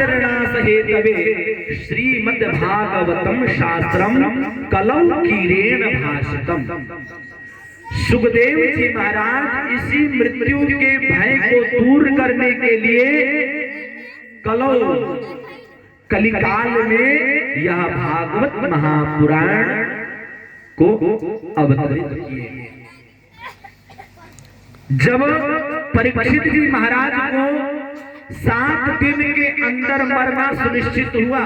निर्णास Hathaway Shrimad Bhagavatam शास्त्रम कलौ कीरेण भाषितम। सुखदेव जी महाराज इसी मृत्यु के भय को दूर करने के लिए कलौ कलिकाल में यह भागवत महापुराण को अवतरित किए। जब परीक्षित जी महाराज को 7 दिन के अंदर मरना सुनिश्चित हुआ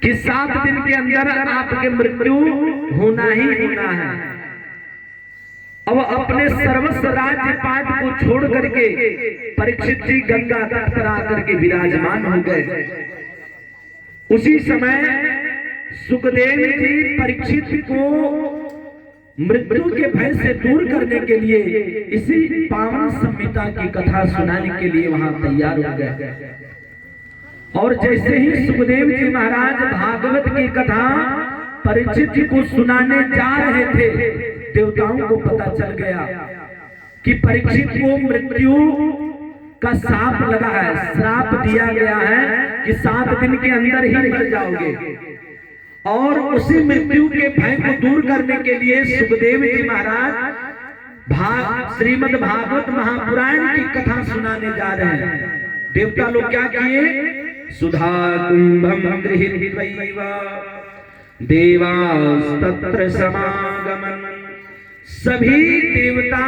कि 7 दिन के अंदर आपके मृत्यु होना ही होना है, अब अपने सर्वस्व राज्य पाठ को छोड़ करके परीक्षित जी गंगा तट पर आकर के विराजमान हो गए। उसी समय सुखदेव जी परीक्षित को मृत्यु के भय से दूर करने के लिए इसी पावन संहिता की कथा सुनाने के लिए वहां तैयार हो गए। और जैसे ही सुखदेव जी महाराज भागवत की कथा परीक्षित को सुनाने जा रहे थे, देवताओं को पता चल गया कि परीक्षित को मृत्यु का शाप लगा है, श्राप दिया गया है कि 7 दिन के अंदर ही मर जाओगे। और उसी मृत्यु के भय को दूर करने के लिए सुखदेव जी महाराज श्रीमद् भागवत महापुराण की कथा सुनाने जा रहे हैं। देवता लोग क्या किए? सुधा कुंभम गृहीत्वैव देवास्तत्र समागमन। सभी देवता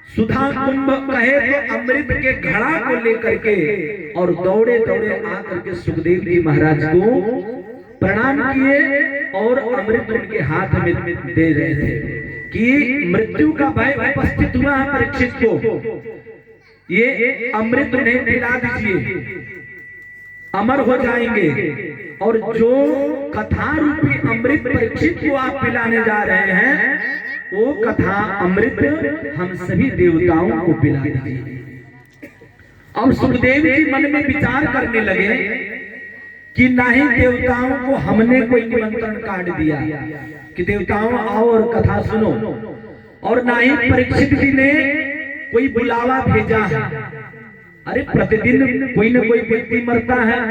सुधा कुंभ कहे तो अमृत के घड़ा को लेकर के और दौड़े दौड़े आकर के सुखदेव जी महाराज को प्रणाम किए और अमृत उनके हाथ में दे रहे थे कि मृत्यु का भय उपस्थित हुआ है परीक्षित को, ये अमृत उन्हें पिला दीजिए, अमर हो जाएंगे। और जो कथा रूपी अमृत परीक्षित को आप पिलाने जा रहे हैं, वो कथा अमृत हम सभी देवताओं को पिला दीजिए। अब सुखदेव जी मन में विचार करने लगे कि ना ही देवताओं को हमने कोई निमंत्रण कार्ड दिया कि देवताओं आओ और कथा सुनो, और ना ही परीक्षित जी ने कोई बुलावा भेजा है। अरे प्रतिदिन कोई न कोई व्यक्ति मरता है,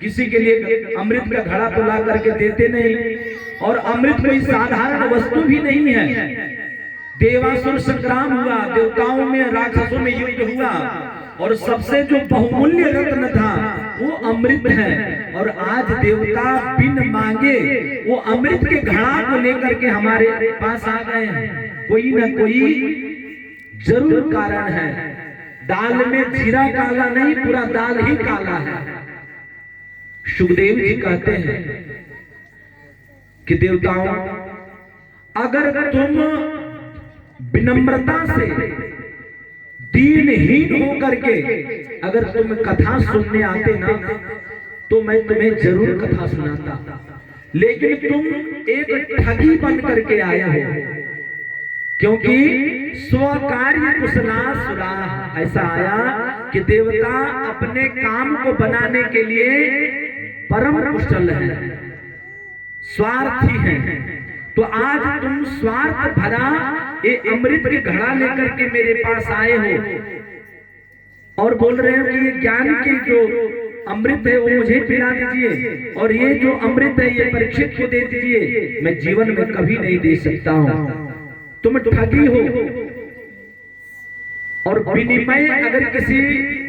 किसी के लिए अमृत का घड़ा तो ला करके देते नहीं, और अमृत कोई साधारण वस्तु भी नहीं है। देवासुर संग्राम हुआ, देवताओं में राक्षसों में युद्ध हुआ, और सबसे जो बहुमूल्य रत्न था वो अमृत है। और आज देवता बिन मांगे वो अमृत के घड़ा को लेकर के हमारे पास आ गए हैं। कोई न कोई जरूर कारण है। दाल में जीरा काला नहीं, पूरा दाल ही काला है। सुखदेव जी कहते हैं कि देवताओं, अगर तुम विनम्रता से दीनहीन होकर के अगर तुम कथा सुनने आते ना, तो मैं तुम्हें जरूर कथा सुनाता। लेकिन तुम एक ठगी बन करके आए हो, क्योंकि स्वकार्य कुशलासुरा। ऐसा आया कि देवता अपने काम को बनाने के लिए परम कुशल है, स्वार्थी है। तो आज तुम स्वार्थ भरा ये अमृत के घड़ा लेकर के मेरे पास आए हो और बोल रहे हो कि ये ज्ञान की जो अमृत है वो मुझे पिला दीजिए, और ये जो अमृत है ये परीक्षित को दे दीजिए। मैं जीवन में कभी नहीं दे सकता हूं, तुम ठगी हो। और विनिमय अगर किसी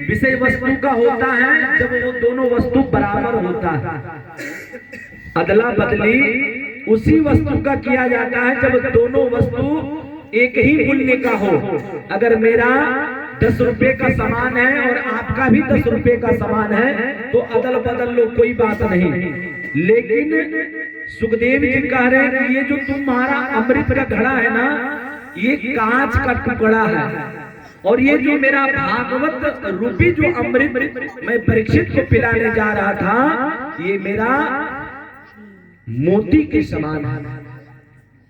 विषय वस्तु का होता है, जब वो दोनों वस्तु बराबर होता है, अदला बदली उसी वस्तु का किया जाता है जब दोनों वस्तु एक ही मूल्य का हो। अगर मेरा 10 रुपए का सामान है और आपका भी 10 रुपए का सामान है, तो अदल बदल लो, कोई बात नहीं। लेकिन सुखदेव जी कह रहे हैं कि ये जो तुम्हारा अमृत का घड़ा है ना, ये कांच का टुकड़ा है, और ये जो मेरा भागवत रूपी जो अमृत मैं परीक्षित को पिलाने जा रहा था, ये मेरा मोती के समान है।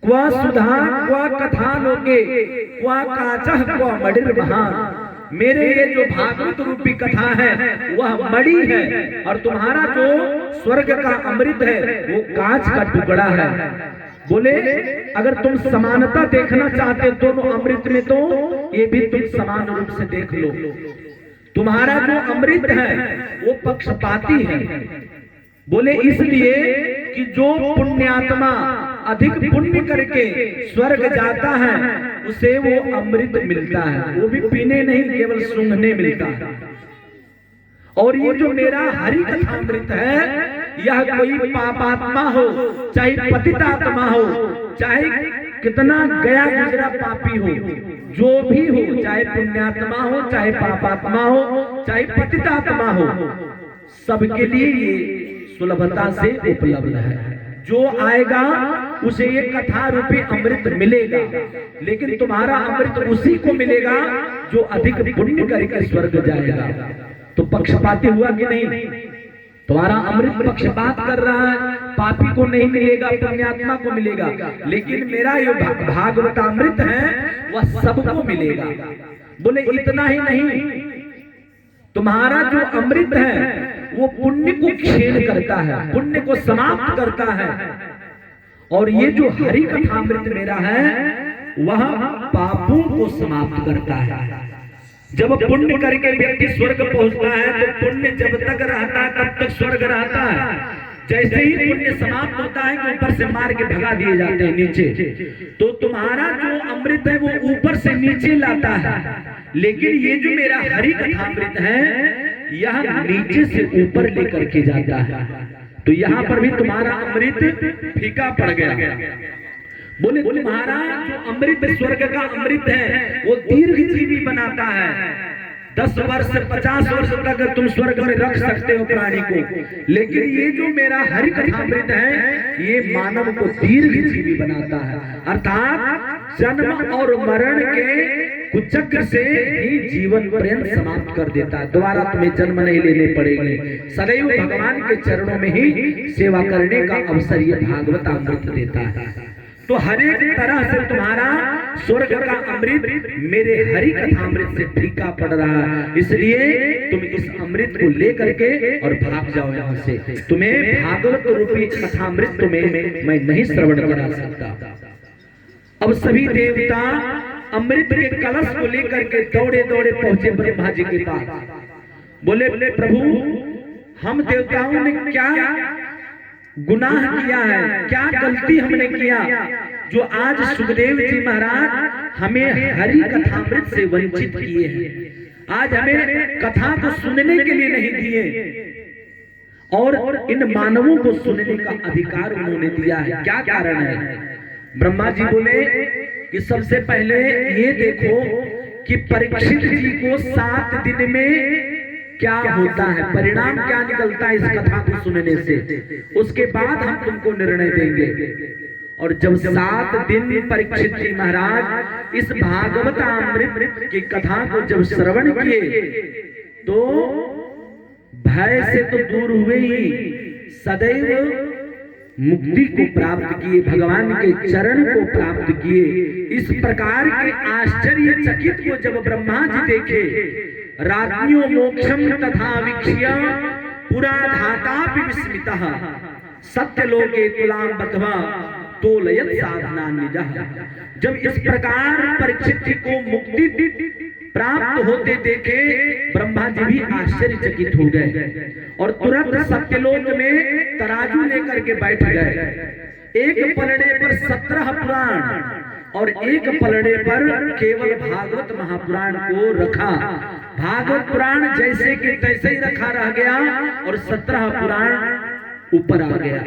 क्वा सुधा क्वा कथा लोके क्वा काचह क्वा मणिर महान। मेरे ये जो भागवत रूपी कथा है वह मणि है, और तुम्हारा जो स्वर्ग का अमृत है वो कांच का टुकड़ा है। बोले अगर तुम समानता देखना चाहते दोनों अमृत में, तो ये भी तुम समान रूप से देख लो। तुम्हारा जो अमृत है वो पक्षपाती है। बोले इसलिए कि जो पुण्यात्मा अधिक पुण्य करके स्वर्ग जाता है उसे वो अमृत मिलता है, वो भी पीने नहीं केवल सूंघने मिलता है। और ये जो मेरा हरि कथामृत है, यह कोई पापात्मा हो चाहे पतितात्मा हो, चाहे कितना गया गुजरा पापी हो, जो भी हो, चाहे पुण्यात्मा हो चाहे पापात्मा हो चाहे पतितात्मा हो, सबके लिए ये सुलभता से उपलब्ध है। जो आएगा उसे ये कथा रूपी अमृत मिलेगा, लेकिन तुम्हारा अमृत उसी को मिलेगा जो अधिक पुण्य करके स्वर्ग जाएगा। तो पक्षपाती हुआ कि नहीं? तुम्हारा अमृत पक्षपात कर रहा है, पापी को नहीं मिलेगा पुण्यात्मा को मिलेगा, लेकिन मेरा ये भागवतामृत है वह सबको मिलेगा। बोले इतना ही नहीं, तुम्हारा जो अमृत है वो पुण्य को क्षीण करता है, पुण्य को समाप्त करता है। और ये जो हरि कथामृत मेरा है वह पापों को समाप्त करता है। जब पुण्य करके व्यक्ति स्वर्ग पहुंचता है तो पुण्य जब तक रहता है तब तक स्वर्ग रहता है। जैसे ही पुण्य समाप्त होता है कि ऊपर से मार के भगा दिए जाते हैं नीचे। तो तुम्हारा जो अमृत है वो ऊपर से नीचे लाता है, लेकिन ये जो मेरा हरि कथामृत है यह नीचे से ऊपर लेकर के जाता है। तो यहाँ पर भी तुम्हारा अमृत फीका पड़ गया। बोले तुम्हारा जो अमृत स्वर्ग का अमृत है वो दीर्घ जीवी बनाता है। 10 वर्ष 50 वर्ष तक तुम स्वर्ग में रख सकते हो प्राणी को, लेकिन ये जो मेरा हरि कथामृत है ये मानव को दीर्घ जीवी बनाता है। अर्थात जन्म और मरण के कुचक्र से ही जीवन पर्यंत समाप्त कर देता है। दोबारा तुम्हें जन्म नहीं लेने पड़ेंगे, सदैव भगवान के चरणों में ही सेवा करने का अवसर ये भागवतामृत देता है। तो हर एक तरह से तुम्हारा स्वर्ग का अमृत मेरे हरि कथामृत से फीका पड़ रहा है, इसलिए तुम इस अमृत को लेकर के और भाग जाओ यहाँ से। तुम्हें भागवत रूपी कथामृत तुम्हें मैं नहीं श्रवण करा सकता। अब सभी देवता अमृत के कलश को लेकर के दौड़े दौड़े पहुंचे ब्रह्मा जी के पास। बोले प्रभु हम देवताओं ने क्या गुनाह किया है, क्या गलती हमने किया जो आज सुखदेव जी महाराज हमें हरि कथामृत से वंचित किए हैं। आज हमें कथा को सुनने के लिए नहीं दिए और इन मानवों को सुनने का अधिकार उन्होंने दिया है, क्या कारण है? ब्रह्मा जी बोले कि सबसे पहले ये देखो कि परीक्षित जी को 7 दिन में क्या होता है, परिणाम क्या निकलता है इस कथा को सुनने से, उसके बाद हम तुमको निर्णय देंगे। और जब 7 दिन परीक्षित जी महाराज इस भागवतामृत की कथा को जब श्रवण किए तो भय से तो दूर हुए ही सदैव मुक्ति को प्राप्त किए, भगवान के चरण को प्राप्त किए। इस प्रकार के आश्चर्यचकित को जब ब्रह्मा जी देखे, राज्ञो मोक्षम तथा वीक्ष्य पुरा धातापि विस्मितः सत्यलोके तुलाम बध्वा तोलयत् साधना निजः। जब इस प्रकार परीक्षित जी को मुक्ति प्राप्त होते देखे ब्रह्मा जी भी आश्चर्यचकित हो गए और तुरंत सत्यलोक में तराजू लेकर के बैठ गए। एक पलड़े पर 17 पुराण और एक पलड़े पर केवल भागवत महापुराण को रखा। भागवत पुराण जैसे कि तैसे ही रखा रह गया और 17 पुराण ऊपर आ गया।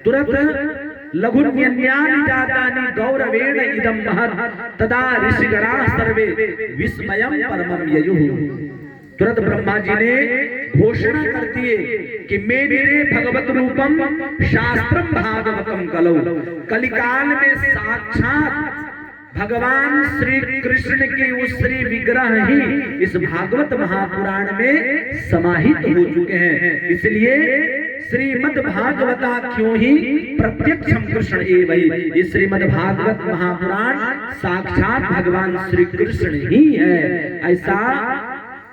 तुरंत लघुन्यन्यानि जातानि गौरवेण इदं महत् तदा ऋषिगणाः सर्वे विस्मयं परमं ययुः। तुरंत ब्रह्मा जी ने घोषणा कर दिए कि मेरे भगवत रूपम शास्त्रम भागवतम कलौ। कलिकाल में साक्षात भगवान श्री कृष्ण के उस श्री विग्रह ही इस भागवत महापुराण में समाहित हो चुके हैं। इसलिए श्रीमद् भागवता क्यों ही प्रत्यक्षम कृष्ण एवं, ये श्रीमद् भागवत महापुराण साक्षात भगवान श्री कृष्ण ही है, ऐसा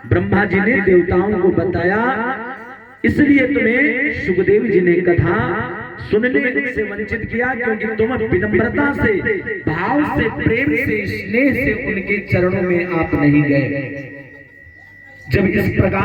ब्रह्मा जी ने देवताओं को बताया। इसलिए तुम्हें सुखदेव जी ने कथा सुनने से वंचित किया, क्योंकि तुम विनम्रता से, भाव से, प्रेम से, स्नेह से उनके चरणों में आप नहीं गए। जब इस प्रकार